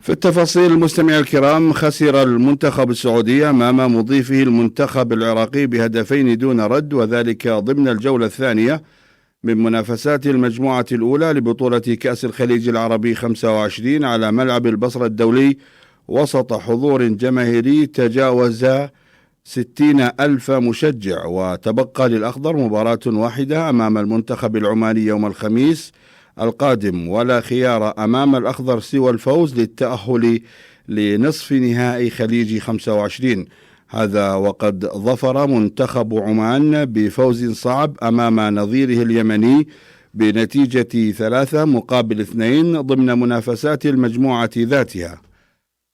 في التفاصيل المستمعين الكرام، خسر المنتخب السعودي أمام مضيفه المنتخب العراقي بهدفين دون رد، وذلك ضمن الجولة الثانية من منافسات المجموعة الأولى لبطولة كأس الخليج العربي 25 على ملعب البصرة الدولي وسط حضور جماهيري تجاوز 60,000 مشجع. وتبقى للأخضر مباراة واحدة أمام المنتخب العماني يوم الخميس القادم، ولا خيار أمام الأخضر سوى الفوز للتأهل لنصف نهائي خليج 25. هذا وقد ظفر منتخب عمان بفوز صعب أمام نظيره اليمني بنتيجة 3-2 ضمن منافسات المجموعة ذاتها.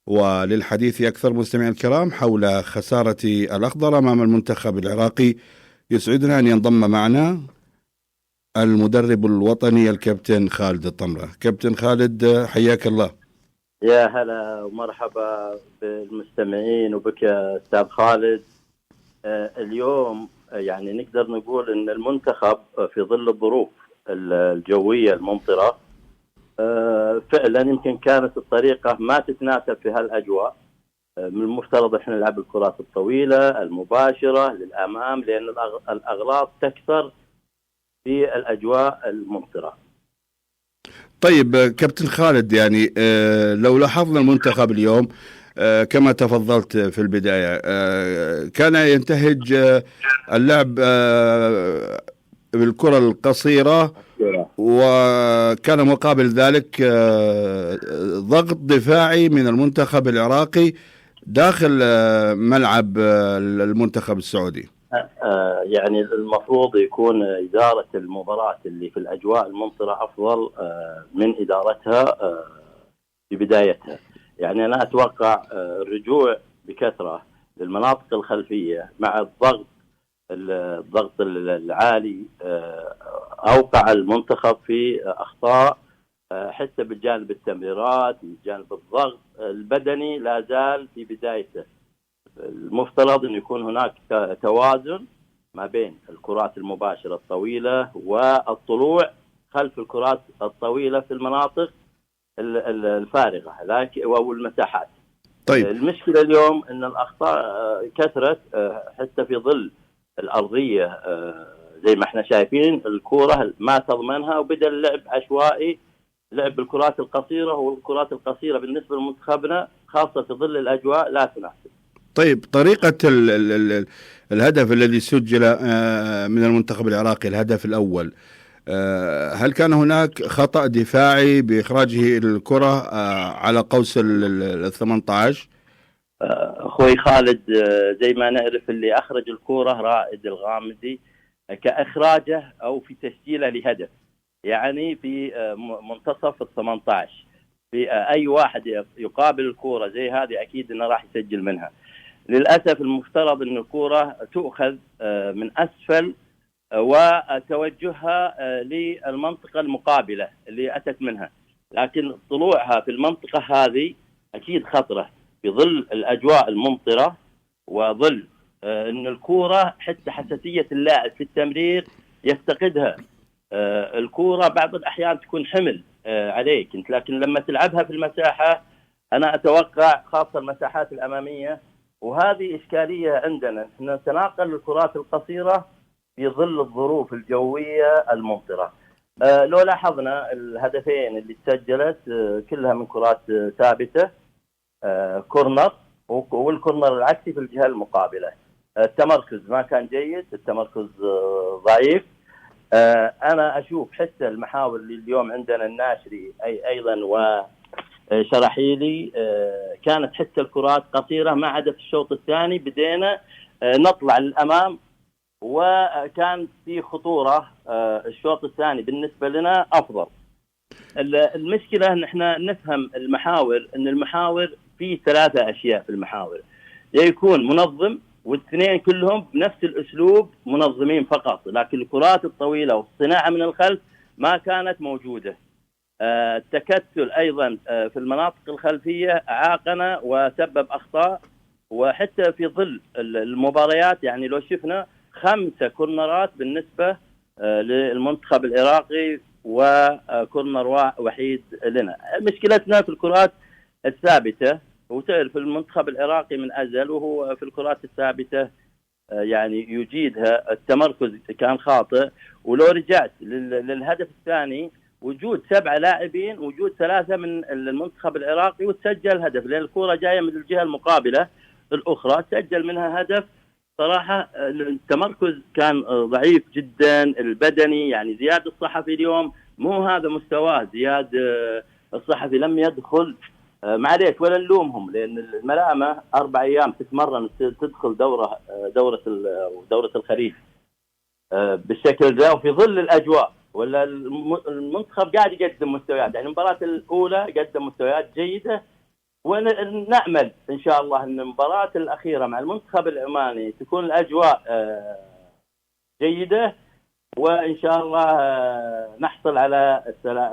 وللحديث أكثر مستمعين الكرام حول خسارة الأخضر أمام المنتخب العراقي، يسعدنا أن ينضم معنا المدرب الوطني الكابتن خالد الطمرة. كابتن خالد، حياك الله. يا هلا ومرحبا بالمستمعين وبك يا أستاذ خالد. اليوم يعني نقدر نقول أن المنتخب في ظل الظروف الجوية الممطرة فعلا يمكن كانت الطريقة ما تتناسب في هالأجواء. من المفترض احنا نلعب الكرات الطويلة المباشرة للأمام، لأن الأغلاط تكثر في الأجواء الممطرة. طيب كابتن خالد، يعني لو لاحظنا المنتخب اليوم كما تفضلت في البداية كان ينتهج اللعب بالكرة القصيرة، وكان مقابل ذلك ضغط دفاعي من المنتخب العراقي داخل ملعب المنتخب السعودي. يعني المفروض يكون إدارة المباراة اللي في الأجواء الممطرة أفضل من إدارتها في بدايتها. يعني أنا أتوقع الرجوع بكثرة للمناطق الخلفية مع الضغط العالي أوقع المنتخب في أخطاء حتى بالجانب التمريرات، بالجانب الضغط البدني لا زال في بدايته. المفترض أن يكون هناك توازن ما بين الكرات المباشرة الطويلة والطلوع خلف الكرات الطويلة في المناطق الفارغة والمساحات. طيب. المشكلة اليوم أن الأخطاء كثرت حتى في ظل الأرضية زي ما احنا شايفين الكرة ما تضمنها، وبدأ اللعب عشوائي، لعب الكرات القصيرة، والكرات القصيرة بالنسبة لمنتخبنا خاصة في ظل الأجواء لا تناسب. طيب، طريقة الهدف الذي سجل من المنتخب العراقي، الهدف الأول، هل كان هناك خطأ دفاعي بإخراجه الكرة على قوس 18؟ أخوي خالد، زي ما نعرف اللي أخرج الكرة رائد الغامدي كإخراجه أو في تسجيله لهدف، يعني في منتصف 18 في أي واحد يقابل الكرة زي هذه أكيد إنه راح يسجل منها. للأسف المفترض أن الكرة تؤخذ من أسفل وتوجهها للمنطقة المقابلة اللي أتت منها، لكن طلوعها في المنطقة هذه أكيد خطرة في ظل الأجواء الممطرة، وظل أن الكرة حتى حساسية اللاعب في التمرير يفتقدها. الكرة بعض الأحيان تكون حمل عليك انت، لكن لما تلعبها في المساحة أنا أتوقع خاصة المساحات الأمامية، وهذه إشكالية عندنا، نتناقل الكرات القصيرة في ظل الظروف الجوية الممطرة. لو لاحظنا الهدفين اللي تسجلت كلها من كرات ثابتة، كورنر، والكورنر العكسي في الجهة المقابلة. التمركز ما كان جيد، التمركز ضعيف. أنا أشوف حتى المحاور اللي اليوم عندنا الناشري أيضا وشرحيلي كانت حتى الكرات قصيرة، ما عدا في الشوط الثاني بدينا نطلع للأمام وكان في خطورة. الشوط الثاني بالنسبة لنا أفضل. المشكلة أن احنا نفهم المحاور، أن المحاور في 3 أشياء في المحاور، يكون منظم، والاثنين كلهم بنفس الأسلوب منظمين فقط، لكن الكرات الطويلة والصناعة من الخلف ما كانت موجودة. التكتل أيضا في المناطق الخلفية عاقنا وسبب أخطاء، وحتى في ظل المباريات يعني لو شفنا 5 كورنرات بالنسبة للمنتخب العراقي وكورنر وحيد لنا. مشكلتنا في الكرات الثابتة. وتعرف المنتخب العراقي من أزل وهو في الكرات الثابتة يعني يجيدها. التمركز كان خاطئ. ولو رجعت للهدف الثاني، وجود 7 لاعبين، وجود 3 من المنتخب العراقي، وتسجل هدف لأن الكرة جاية من الجهة المقابلة الأخرى، سجل منها هدف. صراحة التمركز كان ضعيف جدا، البدني يعني زياد الصحفي اليوم مو هذا مستواه. زياد الصحفي لم يدخل، معليش ولا نلومهم، لأن الملامة 4 أيام تتمرن تدخل دورة الخريف بالشكل ذا وفي ظل الأجواء. ولا المنتخب قاعد يقدم مستويات، يعني المباراة الأولى قدم مستويات جيدة، ونأمل إن شاء الله أن المباراة الأخيرة مع المنتخب العماني تكون الأجواء جيدة، وإن شاء الله نحصل على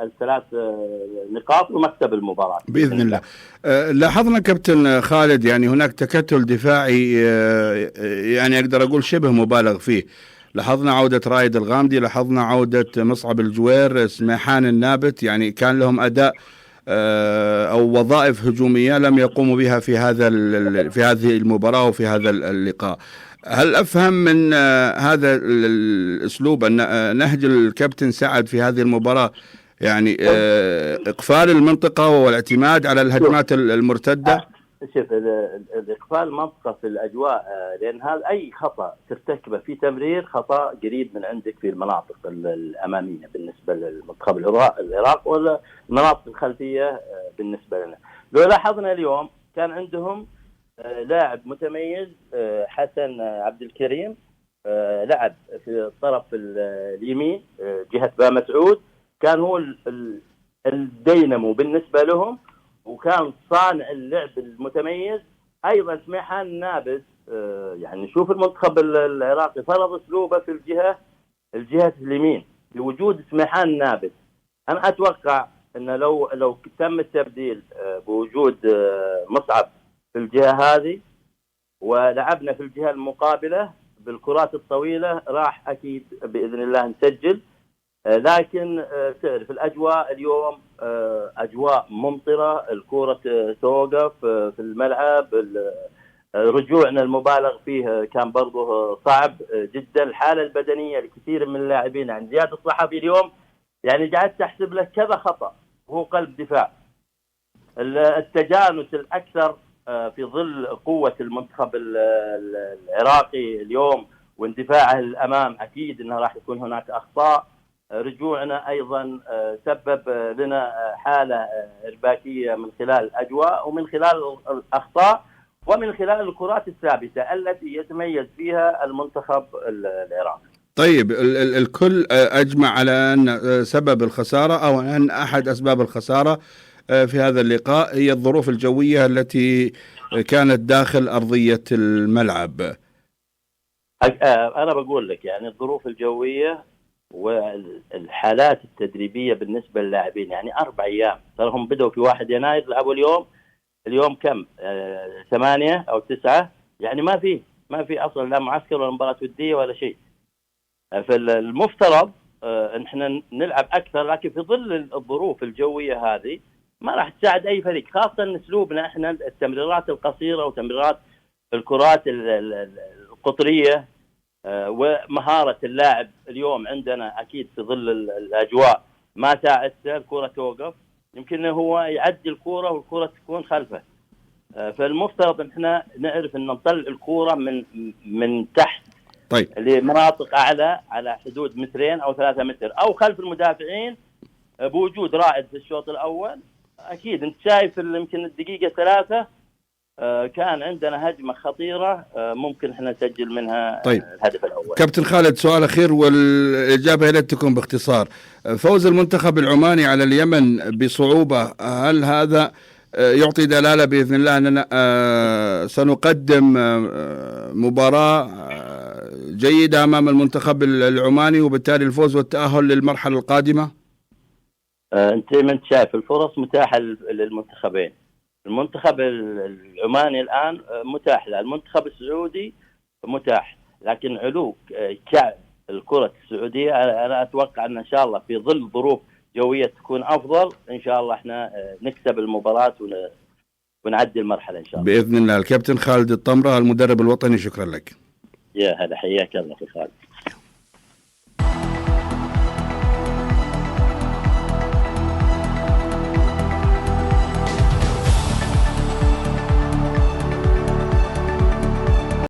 الثلاث نقاط ومكسب المباراة بإذن الله. لاحظنا كابتن خالد يعني هناك تكتل دفاعي يعني أقدر أقول شبه مبالغ فيه. لاحظنا عودة رائد الغامدي، لاحظنا عودة مصعب الجوير، سميحان النابت، يعني كان لهم أداء أو وظائف هجومية لم يقوموا بها في هذه المباراة وفي هذا اللقاء. هل أفهم من هذا الأسلوب أن نهج الكابتن سعد في هذه المباراة يعني إقفال المنطقة والاعتماد على الهجمات المرتدة؟ شوف، إقفال المنطقة في الأجواء، لأن هذا أي خطأ ترتكبه في تمرير خطأ قريب من عندك في المناطق الأمامية بالنسبة للمنتخب العراق، ولا المناطق الخلفية بالنسبة لنا. لو لاحظنا اليوم كان عندهم لاعب متميز، حسن عبد الكريم، لعب في الطرف اليمين جهة با مسعود، كان هو الدينامو بالنسبة لهم، وكان صانع اللعب المتميز. أيضا سميحان النابت، يعني نشوف المنتخب العراقي فرض أسلوبه في الجهة اليمين بوجود سميحان النابت. أنا أتوقع أن لو تم التبديل بوجود مصعب في الجهة هذه ولعبنا في الجهة المقابلة بالكرات الطويلة راح أكيد بإذن الله نسجل. لكن تعرف الأجواء اليوم أجواء ممطرة، الكرة توقف في الملعب، رجوعنا المبالغ فيه كان برضه صعب جدا. الحالة البدنية لكثير من اللاعبين، يعني زياد الصحفي اليوم يعني قعدت أحسب له كذا خطأ وهو قلب دفاع. التجانس الأكثر في ظل قوة المنتخب العراقي اليوم واندفاعه الأمام، أكيد أنه راح يكون هناك أخطاء. رجوعنا أيضا سبب لنا حالة إرباكية من خلال الأجواء ومن خلال الأخطاء ومن خلال الكرات الثابتة التي يتميز فيها المنتخب العراقي. طيب، الكل أجمع على أن سبب الخسارة أو أن أحد أسباب الخسارة في هذا اللقاء هي الظروف الجوية التي كانت داخل أرضية الملعب. أنا بقول لك يعني الظروف الجوية والحالات التدريبية بالنسبة للاعبين، يعني 4 أيام ترى هم بدأوا في 1 يناير لعبوا اليوم كم 8 أو 9، يعني ما في أصلا لا معسكر ولا مباراة ودية ولا شيء. فالمفترض ان احنا نلعب اكثر، لكن في ظل الظروف الجويه هذه ما راح تساعد اي فريق، خاصه ان اسلوبنا احنا التمريرات القصيره وتمريرات الكرات القطريه ومهاره اللاعب اليوم عندنا اكيد في ظل الاجواء ما ساعدته، الكره توقف، يمكن هو يعدي الكره والكره تكون خلفه. فالمفترض ان احنا نعرف ان نطلع الكره من تحت طيب لمناطق أعلى على حدود 2 أو 3 متر أو خلف المدافعين بوجود رائد في الشوط الأول. أكيد أنت شايف يمكن الدقيقة 3 كان عندنا هجمة خطيرة ممكن احنا نسجل منها طيب. الهدف الأول. كابتن خالد، سؤال أخير والإجابة يا ريت تكون باختصار. فوز المنتخب العماني على اليمن بصعوبة، هل هذا يعطي دلالة بإذن الله أننا سنقدم مباراة جيدة أمام المنتخب العماني وبالتالي الفوز والتأهل للمرحلة القادمة؟ أنت من شايف الفرص متاحة للمنتخبين. المنتخب العماني الآن متاح له، المنتخب السعودي متاح، لكن علو كعب الكرة السعودية أنا أتوقع أن شاء الله في ظل ظروف جوية تكون أفضل إن شاء الله إحنا نكسب المباراة ونعدي المرحله ان شاء الله باذن الله. الكابتن خالد الطمره المدرب الوطني، شكرا لك. يا هلا، حياك الله اخي خالد.